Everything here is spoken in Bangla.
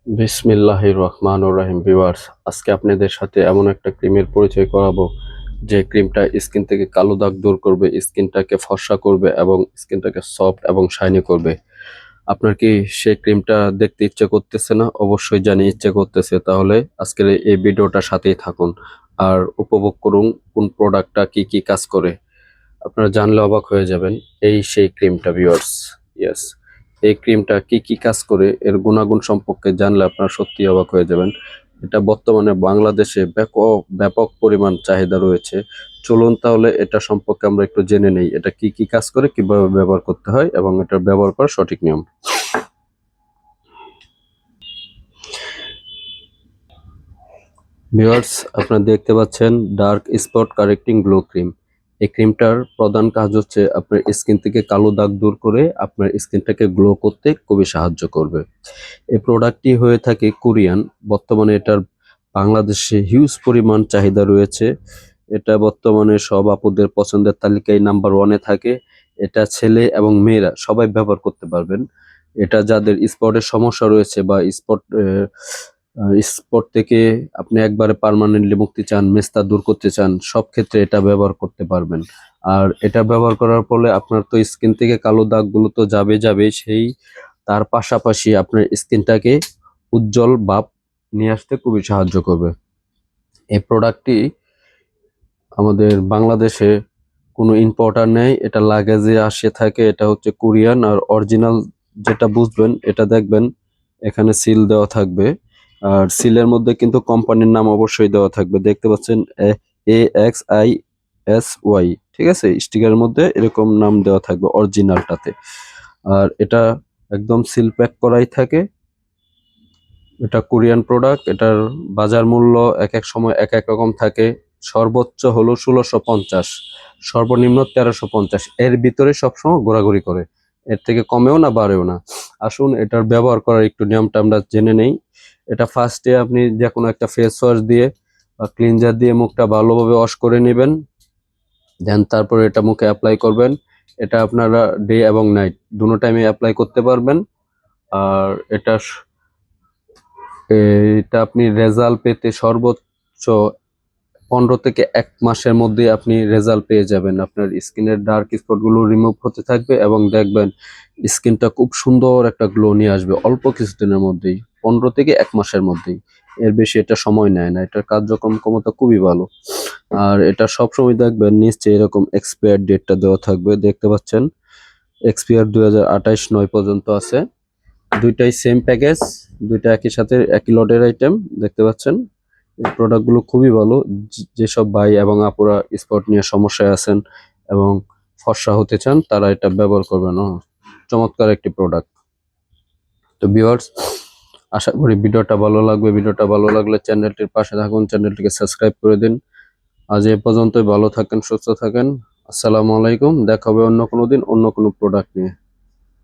বিসমিল্লাহির রহমানির রহিম। ভিউয়ার্স, আজকে আপনাদের সাথে এমন একটা ক্রিমের পরিচয় করাবো যে ক্রিমটা স্কিন থেকে কালো দাগ দূর করবে, স্কিনটাকে ফর্সা করবে এবং স্কিনটাকে সফট এবং শাইনি করবে। আপনার কি সেই ক্রিমটা দেখতে ইচ্ছে করতেছে না? অবশ্যই জানি ইচ্ছে করতেছে। তাহলে আজকের এই ভিডিওটার সাথেই থাকুন আর উপভোগ করুন কোন প্রোডাক্টটা কি কি কাজ করে। আপনারা জানলে অবাক হয়ে যাবেন। এই সেই ক্রিমটা ভিউয়ার্স। ইয়েস, এই ক্রিমটা কি কি কাজ করে এর গুণাগুণ সম্পর্কে জানলে আপনারা সত্যি অবাক হয়ে যাবেন। এটা বর্তমানে বাংলাদেশে ব্যাপক ব্যাপক পরিমাণ চাহিদা রয়েছে। চলুন তাহলে এটা সম্পর্কে আমরা একটু জেনে নেই, এটা কি কি কাজ করে, কিভাবে ব্যবহার করতে হয় এবং এটা ব্যবহার করার সঠিক নিয়ম। ভিউয়ার্স, আপনারা দেখতে পাচ্ছেন dark spot correcting glow cream. এই ক্রিমটার প্রধান কাজ হচ্ছে আপনার স্কিন থেকে কালো দাগ দূর করে আপনার স্কিনটাকে গ্লো করতে খুবই সাহায্য করবে। এই প্রোডাক্টটি হয়ে থাকে কোরিয়ান। বর্তমানে এটার বাংলাদেশে হিউজ পরিমাণ চাহিদা রয়েছে। এটা বর্তমানে সব আপুদের পছন্দের তালিকায় নাম্বার ওয়ানে থাকে। এটা ছেলে এবং মেয়েরা সবাই ব্যবহার করতে পারবেন। এটা যাদের স্পটের সমস্যা রয়েছে বা স্পট থেকে আপনি একবারে পার্মানেন্টলি মুক্তি চান, মেস্তা দূর করতে চান, সব ক্ষেত্রে এটা ব্যবহার করতে পারবেন। আর এটা ব্যবহার করার ফলে আপনার তো স্কিন থেকে কালো দাগগুলো তো যাবে, সেই তার পাশাপাশি আপনার স্কিনটাকে উজ্জ্বল ভাব নিয়ে আসতে খুবই সাহায্য করবে। এই প্রোডাক্টটি আমাদের বাংলাদেশে কোনো ইম্পোর্টার নেই, এটা লাগেজে আসে থাকে। এটা হচ্ছে কোরিয়ান। আর অরিজিনাল যেটা বুঝবেন, এটা দেখবেন এখানে সিল দেওয়া থাকবে। আর সিলের মধ্যে কিন্তু কোম্পানির নাম অবশ্যই দেওয়া থাকবে। দেখতে পাচ্ছেন AXISY, ঠিক আছে? স্টিকারের মধ্যে এরকম নাম দেওয়া থাকবে অরিজিনালটাতে। আর এটা একদম সিল প্যাক করাই থাকে। এটা কোরিয়ান প্রোডাক্ট। এটার বাজার মূল্য এক এক সময় এক এক রকম থাকে। সর্বোচ্চ হলো 1650, সর্বনিম্ন 1350, এর ভিতরে সবসময় ঘোরাঘুরি করে। এর থেকে কমেও না বাড়েও না। আসুন এটার ব্যবহার করার একটু নিয়মটা আমরা জেনে নেই। এটা ফার্স্টে আপনি যে কোনো একটা ফেস ওয়াশ দিয়ে বা ক্লিনজার দিয়ে মুখটা ভালোভাবে ওয়াশ করে নেবেন। দেন তারপরে এটা মুখে অ্যাপ্লাই করবেন। এটা আপনারা ডে এবং নাইট দুটো টাইমে অ্যাপ্লাই করতে পারবেন। আর এটা আপনি রেজাল্ট পেতে সর্বোচ্চ 15 থেকে 1 মাসের মধ্যে আপনি রেজাল্ট পেয়ে যাবেন। আপনার স্কিনের ডার্ক স্পট গুলো রিমুভ হতে থাকবে এবং দেখবেন স্কিনটা খুব সুন্দর একটা গ্লো নিয়ে আসবে অল্প কিছুদিনের মধ্যেই, 15 থেকে 1 মাসের মধ্যেই। এর বেশি এটা সময় নেয় না। এটার কার্যক্রম ক্ষমতা খুবই ভালো। আর এটা সবসময় দেখবেন নিচে এরকম এক্সপায়ার ডেটটা দেওয়া থাকবে, দেখতে পাচ্ছেন। এক্সপায়ার 2028 9 পর্যন্ত আছে। দুইটাই সেম প্যাকেজ, দুইটা একই সাথে একই লটের আইটেম, দেখতে পাচ্ছেন। এই প্রোডাক্টগুলো খুবই ভালো। যেসব ভাই এবং আপুরা স্পট নিয়ে সমস্যায় আছেন এবং ফর্সা হতে চান, তারা এটা ব্যবহার করবেন। চমৎকার একটি প্রোডাক্ট। তো ভিউয়ার্স, আশা করি ভিডিওটা ভালো লাগবে। ভিডিওটা ভালো লাগলে চ্যানেলটির পাশে থাকুন, চ্যানেলটিকে সাবস্ক্রাইব করে দিন। আজ এ পর্যন্তই। ভালো থাকেন, সুস্থ থাকেন। আসসালামু আলাইকুম। দেখা হবে অন্য কোনো দিন অন্য কোনো প্রোডাক্ট নিয়ে।